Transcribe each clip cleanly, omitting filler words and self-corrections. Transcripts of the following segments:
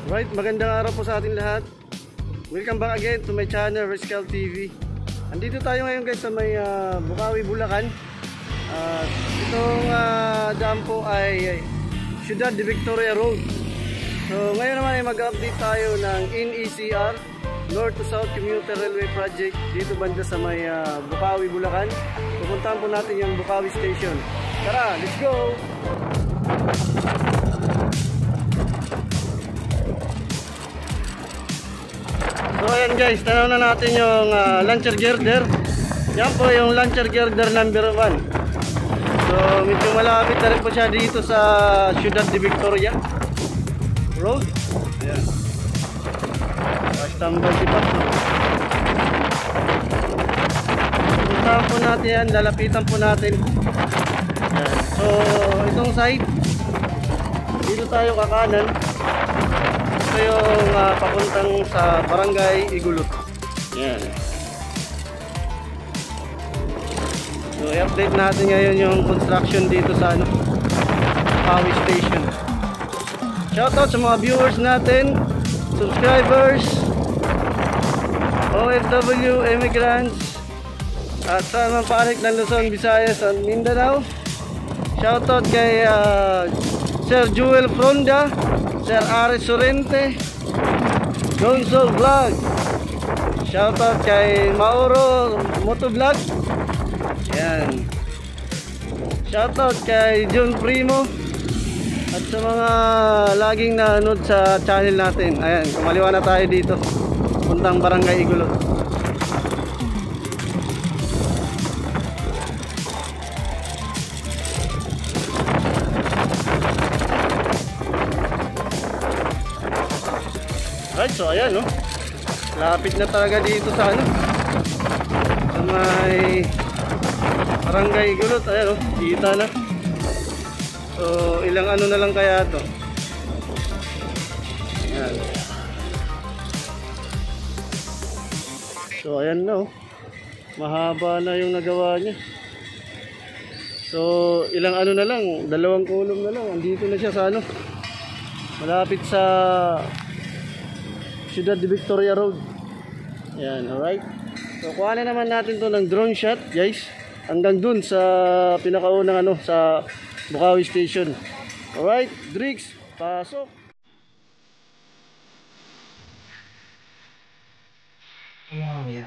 Right, magandang araw po sa ating lahat. Welcome back again to my channel, Riscal TV. Andito tayo ngayon guys sa may Bukawi, Bulacan. Itong daan po ay Ciudad de Victoria Road. So ngayon naman ay mag-update tayo ng NECR, North to South Commuter Railway Project, dito banda sa may Bukawi, Bulacan. Pupuntahan po natin yung Bukawi Station. Tara, let's go! So ayan guys, tanaw na natin yung launcher girder. Yan po yung launcher girder number 1. So medyo malapit na rin po siya dito sa Ciudad de Victoria Road. Ayan. Tambal si Pat. Puntahan po natin yan, lalapitan po natin. Ayan. So itong side, dito tayo kakanan. Ito yung papuntang sa Barangay Igulot. Yan. So i-update natin ngayon yung construction dito sa Bukawi Station. Shoutout sa mga viewers natin, subscribers, OFW, immigrants, at sa mga panik ng Luzon, Visayas at Mindanao. Shoutout kay Sir Joel Fronda, Sir Ares Sorrente, Gonzo Vlog. Shoutout kay Mauro Motovlog. Yan. Shoutout kay John Primo at sa mga laging nanood sa channel natin. Ayan, kumaliwa na tayo dito, puntang Barangay Igulot. Right, so ayan no, lapit na talaga dito sa sa may Barangay Igulot. Ayan no, kita na. So ilang na lang kaya to. Ayan. So ayan no, mahaba na yung nagawa niya. So ilang na lang, 2 kulong na lang, andito na siya sa malapit sa Ciudad de Victoria Road. Ayan, alright. So kuhanin naman natin to ng drone shot guys, hanggang dun sa pinakaunang sa Bukawi Station. Alright, Drix, pasok. Yeah.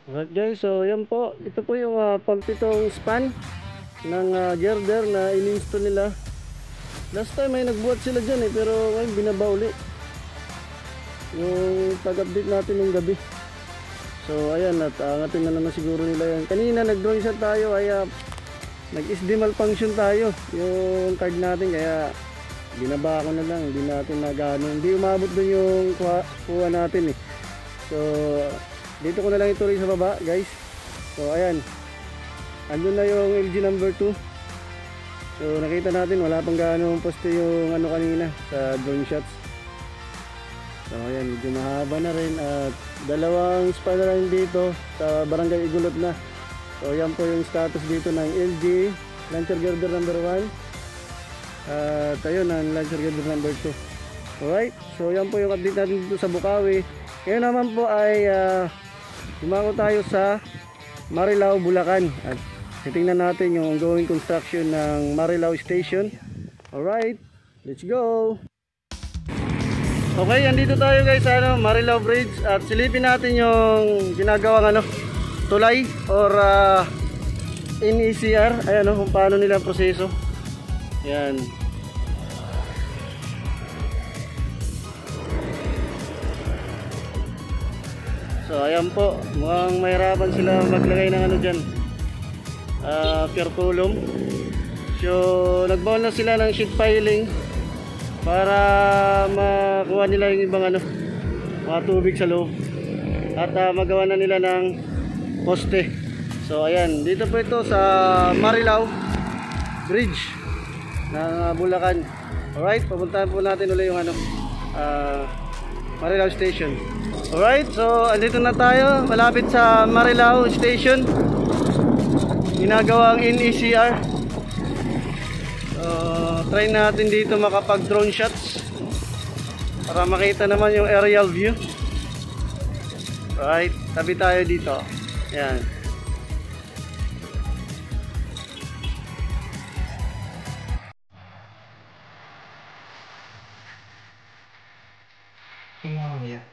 Alright guys, so yan po. Ito po yung pampitong span ng girder na in-install nila. Last time ay nagbuhat sila dyan pero ngayon binaba uli yung pag-update natin ng gabi. So ayan, at angatin na naman siguro nila yan. Kanina nag-drone shot tayo ay nag-SD malfunction tayo yung card natin, kaya binaba ko na lang, hindi natin nagano, hindi umabot dun yung kuha natin eh. So dito ko na lang ituloy sa baba guys. So ayan, andun na yung LG number 2. So nakita natin wala pang gaano poste yung ano kanina sa drone shots. So ayan, medyo mahaba na rin at dalawang span na lang dito sa barangay Igulot na. So yan po yung status dito ng LG launcher girder number 1 at ayun ang launcher girder number 2. Alright, so yan po yung update natin dito sa Bukawi. Ngayon naman po ay dumako tayo sa Marilao, Bulacan at titingnan natin yung ongoing construction ng Marilao Station. Alright, let's go! Okay, andito tayo guys sa Marilao Bridge at silipin natin yung ginagawang tulay or NECR. Ayan kung paano nila ang proseso. Yan. So ayan po, mukhang mahirapan sila maglagay ng dyan, pure column. So nagbaon na sila ng sheet piling para makuha nila yung ibang mga tubig sa loob at magawa na nila ng poste. So ayan, dito po ito sa Marilao Bridge ng Bulacan. Alright, pupuntahan po natin ulit yung Marilao Station. Alright, so andito na tayo malapit sa Marilao Station, ginagawang NECR. So try natin dito makapag drone shots para makita naman yung aerial view. Right, tabi tayo dito. Yan. Yeah. Yeah.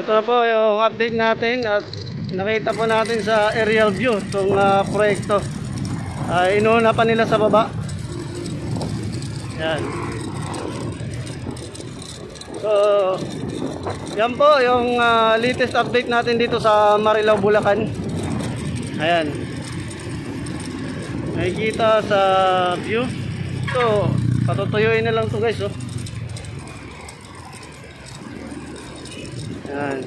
Ito na po yung update natin at nakita po natin sa aerial view itong proyekto. Inuuna pa nila sa baba. Yan. So, yan po yung latest update natin dito sa Marilao, Bulacan. Ayan. Nakikita sa view. So, patutuyuin na lang to guys, oh. Ayan.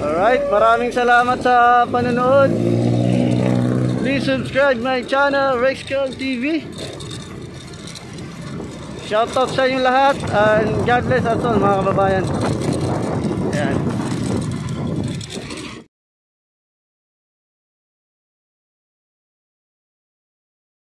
Alright, maraming salamat sa panonood. Please subscribe my channel, Rexcal TV. Shoutout sa inyo lahat and God bless us all mga kababayan. Ayan.